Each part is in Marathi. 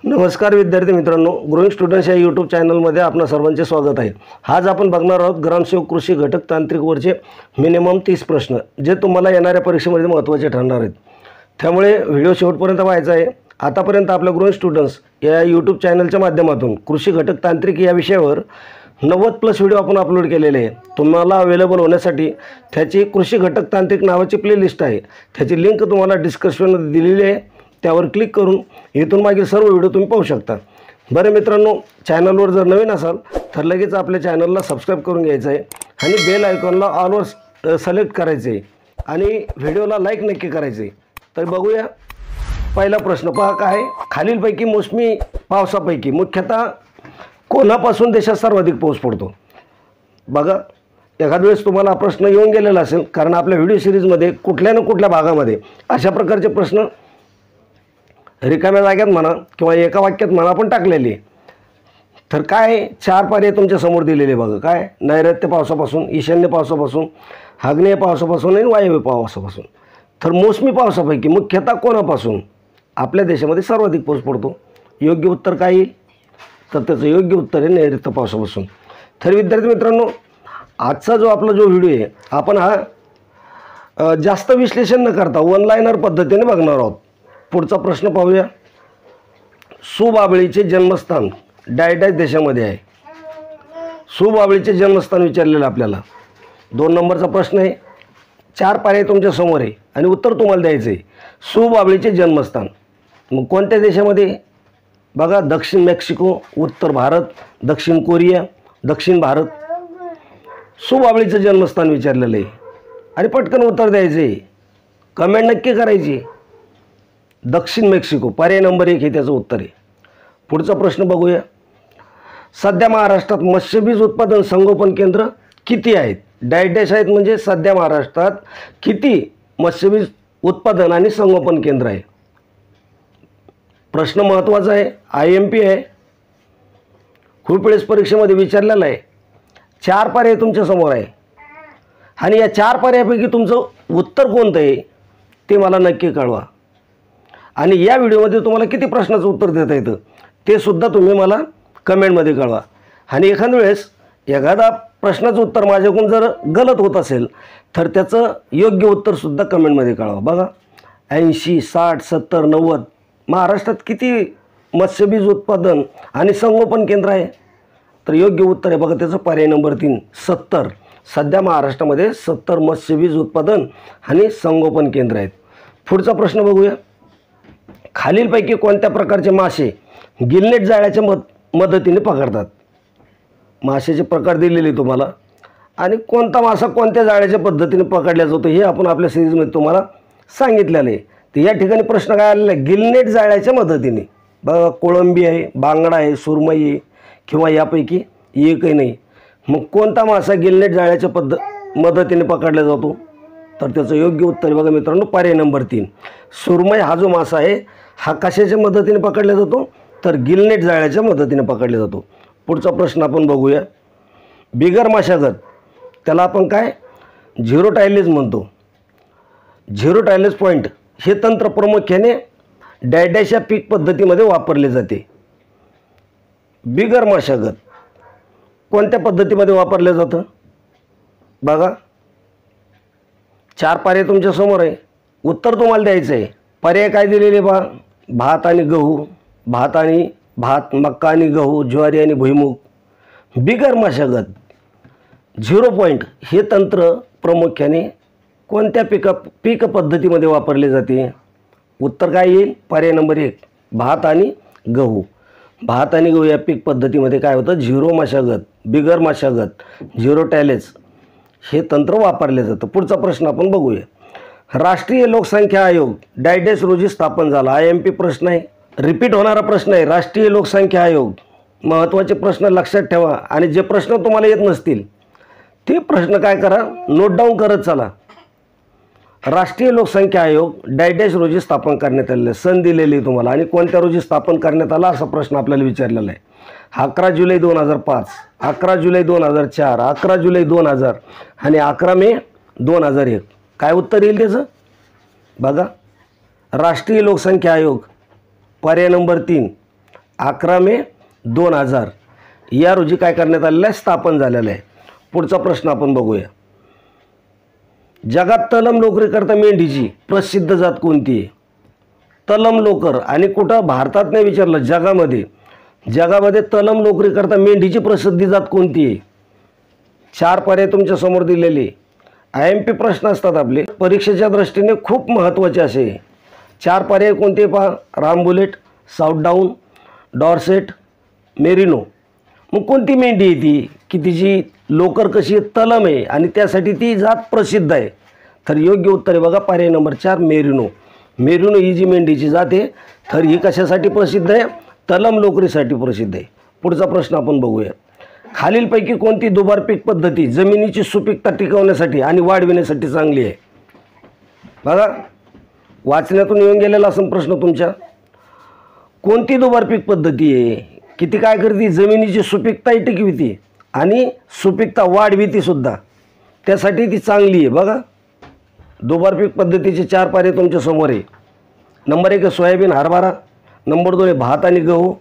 नमस्कार विद्यार्थी मित्रांनो, ग्रोइंग स्टुडंट्स या यूट्यूब चॅनलमध्ये आपणा सर्वांचे स्वागत आहे। आज आपण बघणार आहोत ग्रामसेवक कृषी घटक तांत्रिक वरचे मिनिमम 30 प्रश्न जे तुम्हाला येणाऱ्या परीक्षेमध्ये महत्त्वाचे ठरणार आहेत। त्यामुळे व्हिडिओ शेवटपर्यंत पाहायचा आहे। आतापर्यंत आपल्या ग्रोइंग स्टुडंट्स या यूट्यूब चॅनलच्या माध्यमातून कृषी घटक तांत्रिक या विषयावर 90+ व्हिडिओ आपण अपलोड केलेले आहे। तुम्हाला अवेलेबल होण्यासाठी त्याची कृषी घटक तांत्रिक नावाची प्लेलिस्ट आहे, त्याची लिंक तुम्हाला डिस्क्रिप्शनमध्ये दिलेली आहे। त्यावर क्लिक करून इथून मागील सर्व व्हिडिओ तुम्ही पाहू शकता। बरे मित्रांनो, चॅनलवर जर नवीन असाल तर लगेच आपल्या चॅनलला सबस्क्राइब करून घ्यायचं आहे आणि बेल आयकॉनला ऑलवर सिलेक्ट करायचं आहे आणि व्हिडिओला लाईक नक्की करायचं आहे। तर बघूया पहिला प्रश्न पहा काय आहे। खालीलपैकी मोसमी पावसापैकी मुख्यतः कोणापासून देशात सर्वाधिक पाऊस पडतो? बघा, एखाद वेळेस तुम्हाला प्रश्न येऊन गेलेला असेल, कारण आपल्या व्हिडिओ सिरीजमध्ये कुठल्या ना कुठल्या भागामध्ये अशा प्रकारचे प्रश्न रिकाम्या जाग्यात म्हणा किंवा एका वाक्यात म्हणा आपण टाकलेली। तर काय 4 पर्याय तुमच्या समोर दिलेले बघा। काय नैऋत्य पावसापासून, ईशान्य पावसापासून, आग्नेय पावसापासून आणि वायव्य पावसापासून। तर मोसमी पावसापैकी मुख्यतः कोणापासून आपल्या देशामध्ये सर्वाधिक पाऊस पडतो? योग्य उत्तर काय येईल? तर त्याचं योग्य उत्तर आहे नैऋत्य पावसापासून। तर विद्यार्थी मित्रांनो, आजचा जो आपला जो व्हिडिओ आहे आपण हा जास्त विश्लेषण न करता वन लाइनर पद्धतीने बघणार आहोत। पुढचा प्रश्न पाहूया। सुबाबळीचे जन्मस्थान डॅश देशामध्ये आहे। सुबाबळीचे जन्मस्थान विचारलेलं आपल्याला 2 नंबरचा प्रश्न आहे। 4 पर्याय तुमच्या समोर आहे आणि उत्तर तुम्हाला द्यायचं आहे। सुबाबळीचे जन्मस्थान मग कोणत्या देशामध्ये? बघा, दक्षिण मेक्सिको, उत्तर भारत, दक्षिण कोरिया, दक्षिण भारत। सुबाबळीचं जन्मस्थान विचारलेलं आहे आणि पटकन उत्तर द्यायचं आहे, कमेंट नक्की करायची। दक्षिण मेक्सिको पर्याय नंबर 1 हे त्याचं उत्तर आहे। पुढचा प्रश्न बघूया। सध्या महाराष्ट्रात मत्स्यबीज उत्पादन संगोपन केंद्र किती आहेत? डॅश आहेत म्हणजे सध्या महाराष्ट्रात किती मत्स्यबीज उत्पादन आणि संगोपन केंद्र आहे? प्रश्न महत्त्वाचा आहे, IMP आहे, खूप वेळेस परीक्षेमध्ये विचारलेला आहे। 4 पर्याय तुमच्या समोर आहे आणि या 4 पर्यायापैकी तुमचं उत्तर कोणतं आहे ते मला नक्की कळवा। आणि या व्हिडिओमध्ये तुम्हाला किती प्रश्नाचं उत्तर देता येतं ते सुद्धा तुम्ही मला कमेंटमध्ये कळवा। आणि एखाद्या वेळेस एखादा प्रश्नाचं उत्तर माझ्याकडून जर गलत होत असेल तर त्याचं योग्य उत्तरसुद्धा कमेंटमध्ये कळवा। बघा, 80, 60, 70, 90 महाराष्ट्रात किती मत्स्यबीज उत्पादन आणि संगोपन केंद्र आहे? तर योग्य उत्तर आहे बघा त्याचं पर्याय नंबर 3 70। सध्या महाराष्ट्रामध्ये 70 मत्स्यबीज उत्पादन आणि संगोपन केंद्र आहेत। पुढचा प्रश्न बघूया। खालीलपैकी कोणत्या प्रकारचे मासे गिलनेट जाळ्याच्या मदतीने पकडतात? माशाचे प्रकार दिलेले तुम्हाला आणि कोणता मासा कोणत्या जाळ्याच्या पद्धतीने पकडला जातो हे आपण आपल्या सिरीजमध्ये तुम्हाला सांगितलेलं आहे। तर या ठिकाणी प्रश्न काय आलेला आहे? गिलनेट जाळ्याच्या मदतीने। बघा, कोळंबी आहे, बांगडा आहे, सुरमई आहे किंवा यापैकी एकही नाही। मग कोणता मासा गिलनेट जाळ्याच्या मदतीने पकडला जातो? तर त्याचं योग्य उत्तर बघा मित्रांनो पर्याय नंबर 3 सुरमई हा जो मासा आहे हा कशाच्या मदतीने पकडला जातो? तर गिलनेट जाळ्याच्या मदतीने पकडला जातो। पुढचा प्रश्न आपण बघूया। बिगर मशागत त्याला आपण काय झिरो टायलेज म्हणतो। झिरो टायलेज पॉईंट हे तंत्र प्रामुख्याने डॅश या पीक पद्धतीमध्ये वापरले जाते। बिगर मशागत कोणत्या पद्धतीमध्ये वापरले जातं? बघा, 4 पर्याय तुमच्या समोर आहे, उत्तर तुम्हाला द्यायचं आहे। पर्याय काय दिलेले बा? भात आणि गहू, मक्का आणि गहू, ज्वारी आणि भुईमूग। बिगर मशागत 0 पॉईंट हे तंत्र प्रामुख्याने कोणत्या पीक पद्धतीमध्ये वापरले जाते? उत्तर काय येईल? पर्याय नंबर 1 भात आणि गहू। भात आणि गहू या पीक पद्धतीमध्ये काय होतं? 0 मशागत, बिगर मशागत, झिरो टायलेज हे तंत्र वापरले जातं। पुढचा प्रश्न आपण बघूया। राष्ट्रीय लोकसंख्या आयोग डॅश रोजी स्थापन झाला। IMP प्रश्न आहे, रिपीट होणारा प्रश्न आहे। राष्ट्रीय लोकसंख्या आयोग महत्त्वाचे प्रश्न लक्षात ठेवा आणि जे प्रश्न तुम्हाला येत नसतील ते प्रश्न काय करा, नोट डाऊन करत चला। राष्ट्रीय लोकसंख्या आयोग डॅश रोजी स्थापन करण्यात आलेलं आहे, सन दिलेली तुम्हाला आणि कोणत्या रोजी स्थापन करण्यात आला असा प्रश्न आपल्याला विचारलेला आहे। 11 जुलै 2005, 11 जुलै 2004, 11 जुलै 2000 आणि 11 मे 2001। काय उत्तर येईल त्याचं? बघा, राष्ट्रीय लोकसंख्या आयोग पर्याय नंबर 3 11 मे 2000 या रोजी काय करण्यात आलेलं आहे, स्थापन झालेलं आहे. पुढचा प्रश्न आपण बघूया. जगात तलम लोकरीकरता मेंढीची प्रसिद्ध जात कोणती आहे? तलम लोकर आणि कुठं भारतात नाही विचारलं, जगामध्ये तलम लोकरीकरता मेंढीची प्रसिद्धी जात कोणती आहे? 4 पर्याय तुमच्या समोर दिलेले. IMP प्रश्न असतात आपले, परीक्षेच्या दृष्टीने खूप महत्त्वाचे असे. 4 पर्याय कोणते पहा? रामबुलेट, साऊथ डाऊन, डॉर्सेट, मेरिनो. मग कोणती मेंढी आहे ती की तिची लोकर कशी आहे? तलम आहे आणि त्यासाठी ती जात प्रसिद्ध आहे. तर योग्य उत्तर आहे बघा पर्याय नंबर 4 मेरिनो. मेरिनो ही जी मेंढीची जात आहे तर ही कशासाठी प्रसिद्ध आहे? तलम लोकरीसाठी प्रसिद्ध आहे. पुढचा प्रश्न आपण बघूया. खालीलपैकी कोणती दुबार पीक पद्धती जमिनीची सुपीकता टिकवण्यासाठी आणि वाढविण्यासाठी चांगली आहे? बघा वाचण्यातून येऊन गेलेला असेल प्रश्न तुमच्या. कोणती दुबार पीक पद्धती आहे की ती काय करते? जमिनीची सुपीकताही टिकविते आणि सुपीकता वाढविते सुद्धा, त्यासाठी ती चांगली आहे. बघा दुबार पीक पद्धतीचे 4 पर्याय तुमच्या समोर आहे. नंबर 1 आहे सोयाबीन हरभरा, नंबर 2 आहे भात आणि गहू,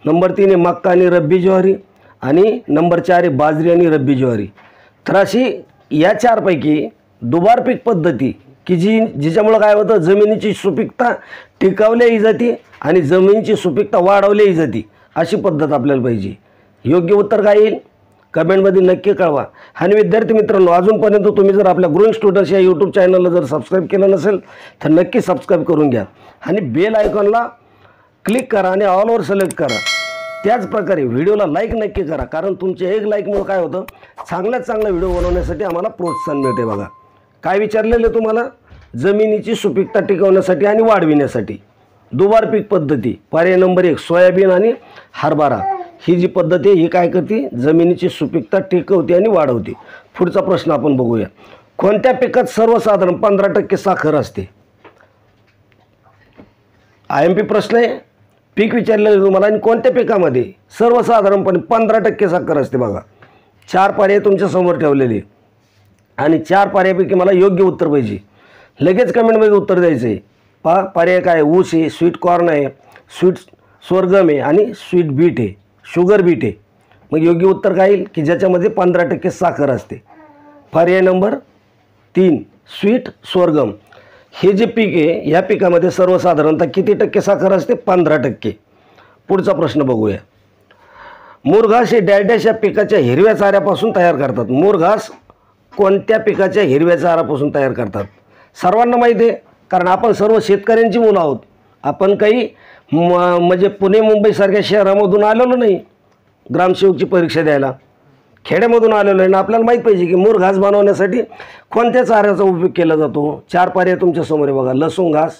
नंबर 3 आहे मक्का आणि रब्बी ज्वारी आणि नंबर 4 आहे बाजरी आणि रब्बी ज्वारी. तर अशी या 4 पैकी दुबार पीक पद्धती की जिच्यामुळं काय होतं, जमिनीची सुपीकता टिकवल्याही जाते आणि जमिनीची सुपीकता वाढवल्याही जाते, अशी पद्धत आपल्याला पाहिजे. योग्य उत्तर काय येईल कमेंटमध्ये नक्की कळवा. आणि विद्यार्थी मित्रांनो, अजूनपर्यंत तुम्ही जर आपल्या ग्रोइंग स्टुडंट्स या यूट्यूब चॅनलला जर सबस्क्राईब केलं नसेल तर नक्की सबस्क्राईब करून घ्या आणि बेल आयकॉनला क्लिक करा आणि ऑलवर सिलेक्ट करा. त्याचप्रकारे व्हिडिओला लाईक नक्की करा, कारण तुमच्या एक लाईकमुळे काय होतं, चांगल्यात चांगला व्हिडिओ बनवण्यासाठी आम्हाला प्रोत्साहन मिळते. बघा काय विचारलेलं आहे तुम्हाला? जमिनीची सुपीकता टिकवण्यासाठी आणि वाढविण्यासाठी दुबार पीक पद्धती. पर्याय नंबर 1 सोयाबीन आणि हरभरा. ही जी पद्धती आहे ही काय करते? जमिनीची सुपीकता टिकवते आणि वाढवते. पुढचा प्रश्न आपण बघूया. कोणत्या पिकात सर्वसाधारण 15% साखर असते? IMP प्रश्न आहे, पीक विचारलेलं आहे तुम्हाला आणि कोणत्या पिकामध्ये सर्वसाधारणपणे 15% साखर असते? बघा 4 पर्याय तुमच्या समोर ठेवलेले आणि 4 पर्यायापैकी मला योग्य उत्तर पाहिजे. लगेच कमेंटमध्ये उत्तर द्यायचं आहे. पहा पर्याय काय? ऊस आहे, स्वीट कॉर्न आहे, स्वीट सोरगम आहे आणि स्वीट बीट आहे, शुगर बीट आहे. मग योग्य उत्तर काय येईल की ज्याच्यामध्ये 15% साखर असते? पर्याय नंबर 3 स्वीट सोरगम. हे जे पीक आहे या पिकामध्ये सर्वसाधारणतः किती टक्के साखर असते? 15%. पुढचा प्रश्न बघूया. मुरघास हे डॅश या पिकाच्या हिरव्या चाऱ्यापासून तयार करतात. मुरघास कोणत्या पिकाच्या हिरव्या चाऱ्यापासून तयार करतात? सर्वांना माहिती आहे, कारण आपण सर्व शेतकऱ्यांची मुलं आहोत. आपण काही म्हणजे पुणे मुंबईसारख्या शहरामधून आलेलो नाही ग्रामसेवकची परीक्षा द्यायला, खेड्यामधून आलेलो आहे ना. आपल्याला माहीत पाहिजे की मुरघास बनवण्यासाठी कोणत्या चाऱ्याचा उपयोग केला जातो. 4 पर्याय तुमच्या समोर आहे बघा. लसूण घास,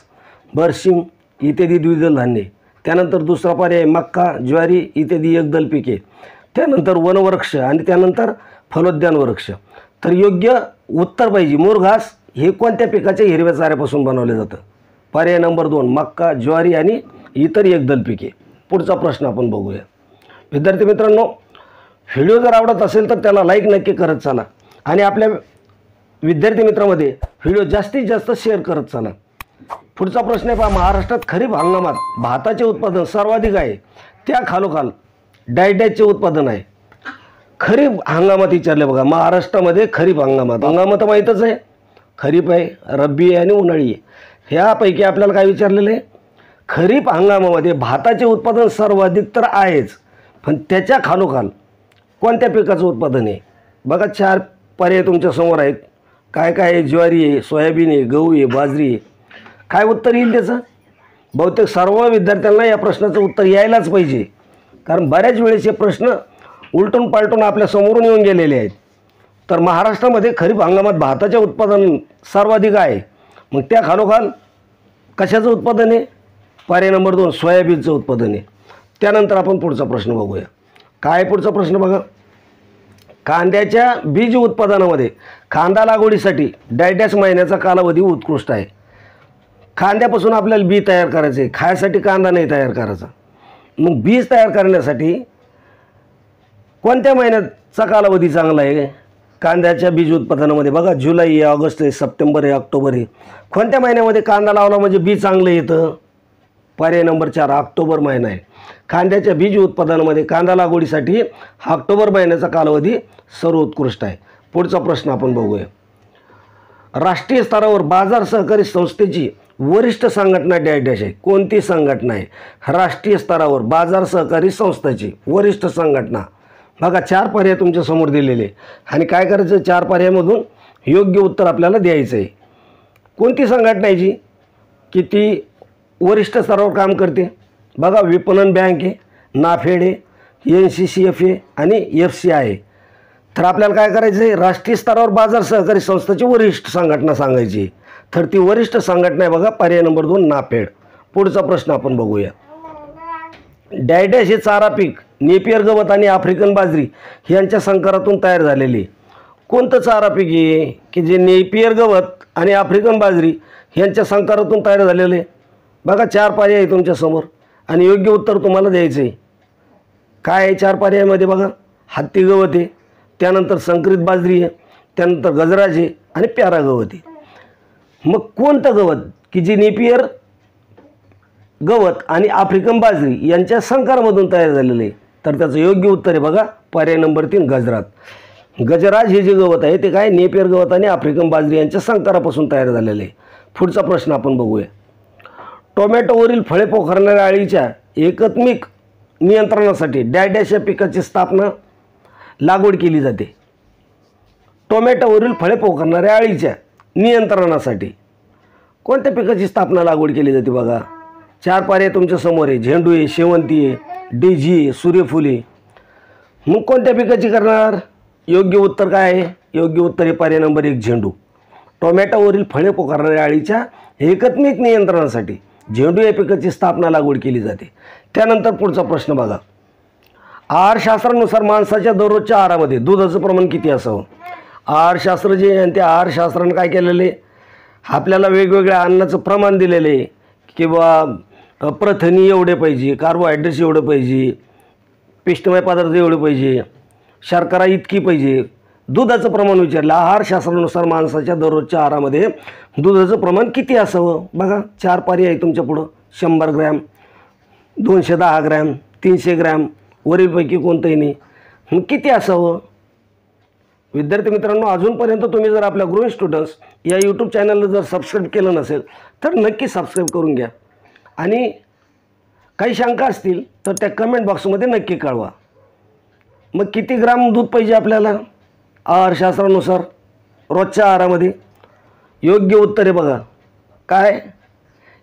बरसिंग इत्यादी द्विदल धान्ये. त्यानंतर दुसरा पर्याय मक्का, ज्वारी इत्यादी एकदल पिके. त्यानंतर वनवृक्ष आणि त्यानंतर फलोद्यान वृक्ष. तर योग्य उत्तर पाहिजे मुरघास हे कोणत्या पिकाच्या हिरव्या चाऱ्यापासून बनवले जातं? पर्याय नंबर 2 मक्का, ज्वारी आणि इतर एकदल पिके. पुढचा प्रश्न आपण बघूया. विद्यार्थी मित्रांनो, व्हिडिओ जर आवडत असेल तर त्याला लाईक नक्की करत चला आणि आपल्या विद्यार्थी मित्रांमध्ये व्हिडिओ जास्तीत जास्त शेअर करत चला. पुढचा प्रश्न आहे पहा. महाराष्ट्रात खरीप हंगामात भाताचे उत्पादन सर्वाधिक आहे, त्या खालोखाल डायडॅचचे उत्पादन आहे. खरीप हंगामात विचारले बघा. महाराष्ट्रामध्ये खरीप हंगामात तर माहीतच आहे, खरीप आहे, रब्बी आहे आणि उन्हाळी आहे. ह्यापैकी आपल्याला काय विचारलेलं आहे? खरीप हंगामामध्ये भाताचे उत्पादन सर्वाधिक तर आहेच, पण त्याच्या खालोखाल कोणत्या पिकाचं उत्पादन आहे? बघा 4 पर्याय तुमच्या समोर आहेत. काय काय आहे? ज्वारी आहे, सोयाबीन आहे, गहू आहे, बाजरी आहे. काय उत्तर येईल त्याचं? बहुतेक सर्व विद्यार्थ्यांना या प्रश्नाचं उत्तर यायलाच पाहिजे, कारण बऱ्याच वेळेस हे प्रश्न उलटून पालटून आपल्या समोरून येऊन गेलेले आहेत. तर महाराष्ट्रामध्ये खरीप हंगामात भाताचे उत्पादन सर्वाधिक आहे, मग त्या खालोखाल कशाचं उत्पादन आहे? पर्याय नंबर 2 सोयाबीनचं उत्पादन आहे. त्यानंतर आपण पुढचा प्रश्न बघूया. काय पुढचा प्रश्न बघा. कांद्याच्या बीज उत्पादनामध्ये कांदा लागवडीसाठी डॅश महिन्याचा कालावधी उत्कृष्ट आहे. कांद्यापासून आपल्याला बी तयार करायचे, खायसाठी कांदा नाही तयार करायचा. मग बीज तयार करण्यासाठी कोणत्या महिन्याचा कालावधी चांगला आहे कांद्याच्या बीज उत्पादनामध्ये? बघा जुलै आहे, ऑगस्ट आहे, सप्टेंबर आहे, ऑक्टोबर आहे. कोणत्या महिन्यामध्ये कांदा लावला म्हणजे बी चांगलं येतं? पर्याय नंबर 4 ऑक्टोबर महिना आहे. कांद्याच्या बीज उत्पादनामध्ये कांदा लागवडीसाठी ऑक्टोबर महिन्याचा कालावधी सर्वोत्कृष्ट आहे. पुढचा प्रश्न आपण बघूया. राष्ट्रीय स्तरावर बाजार सहकारी संस्थेची वरिष्ठ संघटना डॅश डॅश आहे. कोणती संघटना आहे? राष्ट्रीय स्तरावर बाजार सहकारी संस्थेची वरिष्ठ संघटना. बघा 4 पर्याय तुमच्या समोर दिलेले आणि काय करायचं, 4 पर्यायामधून योग्य उत्तर आपल्याला द्यायचं आहे. कोणती संघटना आहे जी की ती वरिष्ठ स्तरावर काम करते? बघा विपणन बँक आहे, नाफेड आहे, NCCF आहे आणि FCI आहे. तर आपल्याला काय करायचं आहे, राष्ट्रीय स्तरावर बाजार सहकारी संस्थेची वरिष्ठ संघटना सांगायची. तर ती वरिष्ठ संघटना आहे बघा पर्याय नंबर 2 नाफेड. पुढचा प्रश्न आपण बघूया. डॅश हे चारा पीक नेपियर गवत आणि आफ्रिकन बाजरी यांच्या संकरातून तयार झालेले कोणतं चारा पीक आहे की जे नेपियर गवत आणि आफ्रिकन बाजरी यांच्या संकरातून तयार झालेले? बघा 4 पर्याय आहे तुमच्यासमोर आणि योग्य उत्तर तुम्हाला द्यायचं आहे. काय आहे 4 पर्यायामध्ये? बघा हत्ती गवत आहे, त्यानंतर संकरित बाजरी आहे, त्यानंतर गजराज आहे आणि प्यारा गवत आहे. मग कोणतं गवत की जे नेपियर गवत आणि आफ्रिकन बाजरी यांच्या संकरामधून तयार झालेलं आहे? तर त्याचं योग्य उत्तर आहे बघा पर्याय नंबर 3 गजराज. गजराज हे जे गवत आहे ते काय नेपियर गवत आणि आफ्रिकन बाजरी यांच्या संकरापासून तयार झालेलं आहे. पुढचा प्रश्न आपण बघूया. टोमॅटोवरील फळे पोखरणाऱ्या अळीच्या एकात्मिक नियंत्रणासाठी डॅश डॅश या पिकाची स्थापना लागवड केली जाते. टोमॅटोवरील फळे पोखरणाऱ्या अळीच्या नियंत्रणासाठी कोणत्या पिकाची स्थापना लागवड केली जाते? बघा 4 पर्याय तुमच्या समोर आहे. झेंडू आहे, शेवंती आहे, डेझी आहे, सूर्यफूल आहे. मग कोणत्या पिकाची करणार? योग्य उत्तर काय आहे? योग्य उत्तर आहे पर्याय नंबर 1 झेंडू. टोमॅटोवरील फळे पोखरणाऱ्या अळीच्या एकात्मिक नियंत्रणासाठी झेंडू या पिकाची स्थापना लागवड केली जाते. त्यानंतर पुढचा प्रश्न बघा. आहारशास्त्रानुसार माणसाच्या दररोजच्या आहारामध्ये दुधाचं प्रमाण किती असावं? आहारशास्त्र जे आहे त्या आहारशास्त्रानं काय केलेले आपल्याला वेगवेगळ्या अन्नाचं प्रमाण दिलेलं आहे किंवा प्रथिने एवढे पाहिजे, कार्बोहायड्रेट्स एवढे पाहिजे, पिष्टमय पदार्थ एवढे पाहिजे, शर्करा इतकी पाहिजे. दुधाचं प्रमाण विचारलं. आहारशास्त्रानुसार माणसाच्या दररोजच्या आहारामध्ये दुधाचं प्रमाण किती असावं? बघा 4 पर्याय आहे तुमच्या पुढं. 100 ग्रॅम, 210 ग्रॅम, 300 ग्रॅम, वरीलपैकी कोणतंही नाही. मग किती असावं? विद्यार्थी मित्रांनो, अजूनपर्यंत तुम्ही जर आपल्या ग्रोइंग स्टुडंट्स या यूट्यूब चॅनलला जर सबस्क्राईब केलं नसेल तर नक्की सबस्क्राईब करून घ्या आणि काही शंका असतील तर त्या कमेंट बॉक्समध्ये नक्की कळवा. मग किती ग्राम दूध पाहिजे आपल्याला आहारशास्त्रानुसार रोजच्या आहारामध्ये? योग्य उत्तर आहे बघा काय,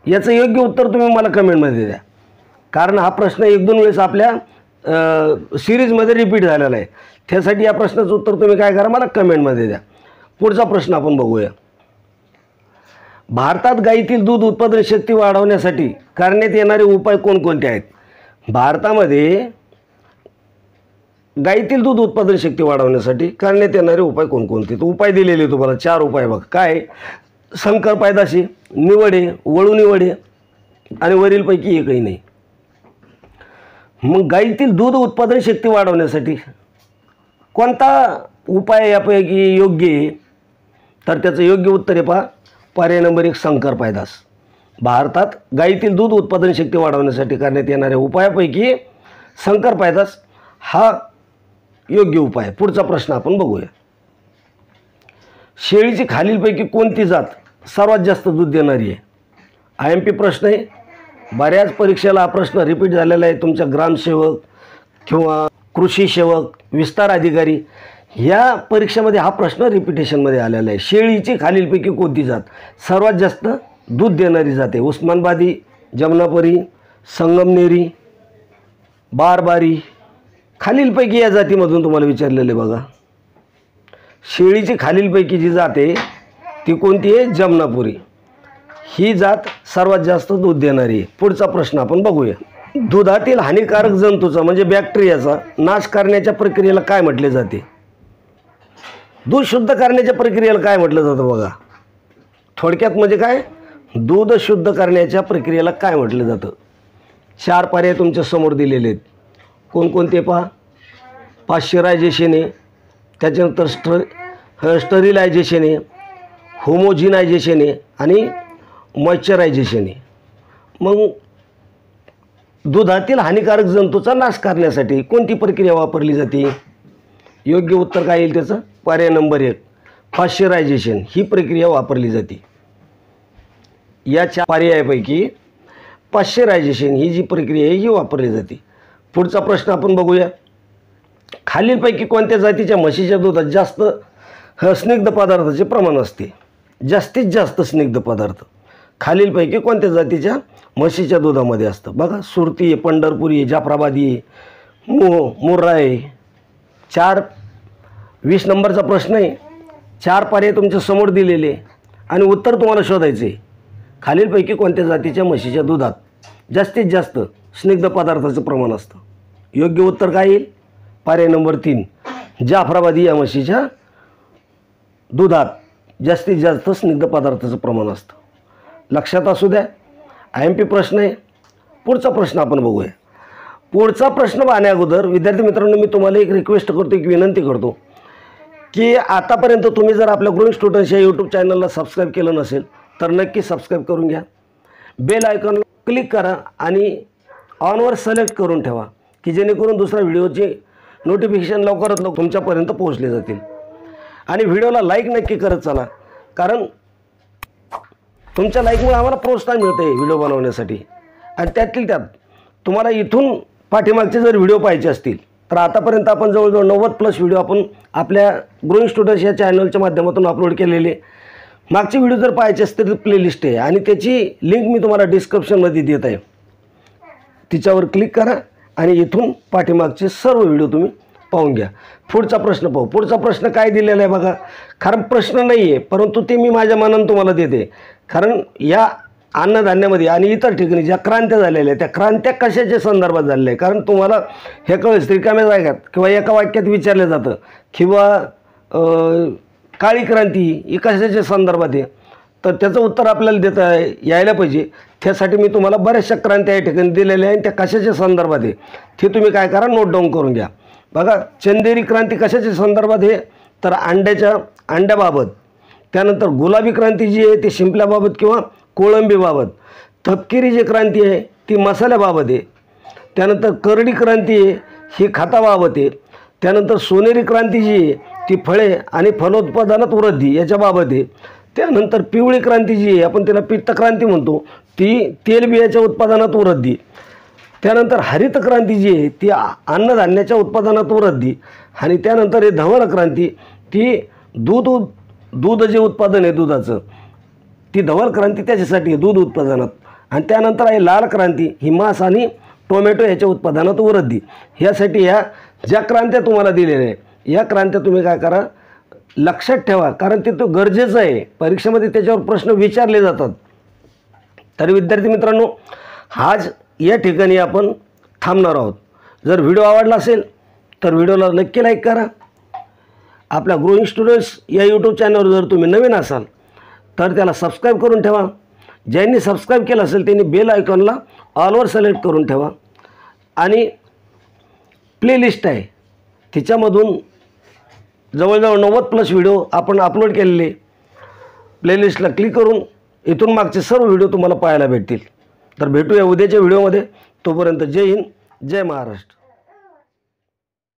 याचं योग्य उत्तर तुम्ही मला कमेंटमध्ये द्या. कारण हा प्रश्न 1-2 वेळेस आपल्या सिरीजमध्ये रिपीट झालेला आहे. त्यासाठी या प्रश्नाचं उत्तर तुम्ही काय करा, मला कमेंटमध्ये द्या. पुढचा प्रश्न आपण बघूया. भारतात गाईतील दूध उत्पादन शक्ती वाढवण्यासाठी करण्यात येणारे उपाय कोणकोणते आहेत? भारतामध्ये गाईतील दूध उत्पादन शक्ती वाढवण्यासाठी करण्यात येणारे उपाय कोणकोणते? तो उपाय दिलेले तुम्हाला 4 उपाय बघा. काय? संकर पैदाशी, निवडे, वळू निवडे आणि वरीलपैकी एकही नाही. मग गाईतील दूध उत्पादन शक्ती वाढवण्यासाठी कोणता उपाय यापैकी योग्य आहे? तर त्याचं योग्य उत्तर आहे पहा पर्याय नंबर 1 संकर पैदास. भारतात गाईतील दूध उत्पादन शक्ती वाढवण्यासाठी करण्यात येणाऱ्या उपायापैकी संकर पैदास हा योग्य उपाय. पुढचा प्रश्न आपण बघूया. शेळीची खालीलपैकी कोणती जात सर्वात जास्त दूध देणारी आहे? IMP प्रश्न आहे. बऱ्याच परीक्षेला हा प्रश्न रिपीट झालेला आहे. तुमच्या ग्रामसेवक किंवा कृषी सेवक, विस्तार अधिकारी या परीक्षेमध्ये हा प्रश्न रिपिटेशनमध्ये आलेला आहे. शेळीची खालीलपैकी कोणती जात सर्वात जास्त दूध देणारी जाते? उस्मानाबादी, जमनापरी, संगमनेरी, बारबारी. खालीलपैकी या जातीमधून तुम्हाला विचारलेले बघा. शेळीची खालीलपैकी जी जात आहे ती कोणती आहे? जमनापुरी. ही जात सर्वात जास्त दूध देणारी आहे. पुढचा प्रश्न आपण बघूया. दुधातील हानिकारक जंतूचा म्हणजे बॅक्टेरियाचा नाश करण्याच्या प्रक्रियेला काय म्हटले जाते? दूध शुद्ध करण्याच्या प्रक्रियेला काय म्हटलं जातं? बघा थोडक्यात म्हणजे काय, दूध शुद्ध करण्याच्या प्रक्रियेला काय म्हटलं जातं? 4 पर्याय तुमच्या समोर दिलेले आहेत. कोणकोणते पहा. पाश्चरायझेशन आहे, त्याच्यानंतर स्टरिलायझेशन आहे, होमोजिनायझेशन आहे आणि मॉइश्चरायझेशन आहे. मग दुधातील हानिकारक जंतूचा नाश करण्यासाठी कोणती प्रक्रिया वापरली जाते? योग्य उत्तर काय येईल त्याचं? पर्याय नंबर 1 पाश्चरायझेशन ही प्रक्रिया वापरली जाते. या 4 पर्यायापैकी पाश्चरायझेशन ही जी प्रक्रिया आहे ही वापरली जाते. पुढचा प्रश्न आपण बघूया. खालीलपैकी कोणत्या जातीच्या म्हशीच्या दुधात जास्त स्निग्ध पदार्थाचे प्रमाण असते? जास्तीत जास्त स्निग्ध पदार्थ खालीलपैकी कोणत्या जातीच्या म्हशीच्या दुधामध्ये असतं? बघा, सुरती आहे, पंढरपुरी आहे, जाफराबादी आहे, मुर्रा आहे. 20 नंबरचा प्रश्न आहे. 4 पर्याय तुमच्या समोर दिलेले आणि उत्तर तुम्हाला शोधायचे आहे. खालीलपैकी कोणत्या जातीच्या म्हशीच्या दुधात जास्तीत जास्त स्निग्ध पदार्थाचं प्रमाण असतं? योग्य उत्तर काय येईल? पर्याय नंबर 3 जाफराबादी या म्हशीच्या दुधात जास्तीत जास्त स्निग्ध पदार्थाचं प्रमाण असतं. लक्षात असू द्या. IMP प्रश्न आहे. पुढचा प्रश्न आपण बघूया. पुढचा प्रश्न पाहण्या अगोदर विद्यार्थी मित्रांनो, मी तुम्हाला एक रिक्वेस्ट करतो, एक विनंती करतो की आतापर्यंत तुम्ही जर आपल्या ग्रोइंग स्टुडंट्स या यूट्यूब चॅनलला सबस्क्राईब केलं नसेल तर नक्की सबस्क्राईब करून घ्या. बेल आयकॉनला क्लिक करा आणि ऑनवर सिलेक्ट करून ठेवा की जेणेकरून दुसऱ्या व्हिडिओचे नोटिफिकेशन लवकरात लवकर तुमच्यापर्यंत पोहोचले जातील. आणि व्हिडिओला लाईक नक्की करत चला, कारण तुमच्या लाईकमुळे आम्हाला प्रोत्साहन मिळते व्हिडिओ बनवण्यासाठी. आणि त्यातील त्यात तुम्हाला इथून पाठीमागचे जर व्हिडिओ पाहायचे असतील तर आतापर्यंत आपण जवळजवळ 90+ व्हिडिओ आपण आपल्या ग्रोइंग स्टुडंट्स या चॅनलच्या माध्यमातून अपलोड केलेले. मागचे व्हिडिओ जर पाहायचे असतील तर प्लेलिस्ट आहे आणि त्याची लिंक मी तुम्हाला डिस्क्रिप्शनमध्ये देत आहे. तिच्यावर क्लिक करा आणि इथून पाठीमागचे सर्व व्हिडिओ तुम्ही पाहून घ्या. पुढचा प्रश्न पाहू. पुढचा प्रश्न काय दिलेला आहे बघा. कारण प्रश्न नाही आहे, परंतु ते मी माझ्या मनानं तुम्हाला देते. कारण या अन्नधान्यामध्ये आणि इतर ठिकाणी ज्या क्रांत्या झालेल्या आहेत त्या क्रांत्या कशाच्या संदर्भात झालेल्या आहे. कारण तुम्हाला हे कळेल रिकाम्या जाग्यात किंवा एका वाक्यात विचारलं जातं किंवा काळी क्रांती ही कशाच्या संदर्भात आहे, तर त्याचं उत्तर आपल्याला देता यायला पाहिजे. त्यासाठी मी तुम्हाला बऱ्याचशा क्रांत्या या ठिकाणी दिलेल्या आहे. त्या कशाच्या संदर्भात आहे ते तुम्ही काय करा, नोट डाऊन करून घ्या. बघा, चंदेरी क्रांती कशाच्या संदर्भात आहे तर अंड्याबाबत. त्यानंतर गुलाबी क्रांती जी आहे ती शिंपल्याबाबत किंवा कोळंबीबाबत. तपकिरी जी क्रांती आहे ती मसाल्याबाबत आहे. त्यानंतर करडी क्रांती आहे ही खताबाबत आहे. त्यानंतर सोनेरी क्रांती जी आहे ती फळे आणि फलोत्पादनात वृद्धी याच्याबाबत आहे. त्यानंतर पिवळी क्रांती जी आहे आपण त्याला पित्तक्रांती म्हणतो, ती तेलबियाच्या उत्पादनात वृद्धी. त्यानंतर हरित क्रांती जी आहे ती अन्नधान्याच्या उत्पादनात वृद्धी. आणि त्यानंतर हे धवल क्रांती ती दूध जे उत्पादन आहे दुधाचं, ती धवल क्रांती त्याच्यासाठी आहे दूध उत्पादनात. आणि त्यानंतर आहे लाल क्रांती ही मांस आणि टोमॅटो याच्या उत्पादनात वृद्धी. ह्यासाठी ह्या ज्या क्रांत्या तुम्हाला दिलेल्या आहे या क्रांत्या तुम्ही काय करा, लक्षात ठेवा, कारण ते तो गरजेचं आहे. परीक्षेमध्ये त्याच्यावर प्रश्न विचारले जातात. तर विद्यार्थी मित्रांनो, आज या ठिकाणी आपण थांबणार आहोत. जर व्हिडिओ आवडला असेल तर व्हिडिओला नक्की लाईक करा. आपल्या ग्रोइंग स्टुडंट्स या यूट्यूब चॅनलवर जर तुम्ही नवीन असाल तर त्याला सबस्क्राईब करून ठेवा. ज्यांनी सबस्क्राईब केलं असेल त्यांनी बेल आयकॉनला ऑलवर सिलेक्ट करून ठेवा. आणि प्लेलिस्ट आहे तिच्यामधून जवळजवळ 90+ व्हिडिओ आपण अपलोड केलेले. प्लेलिस्टला क्लिक करून इथून मागचे सर्व व्हिडिओ तुम्हाला पाहायला भेटतील. तर भेटूया उद्याच्या व्हिडिओमध्ये. तोपर्यंत जय हिंद, जय महाराष्ट्र.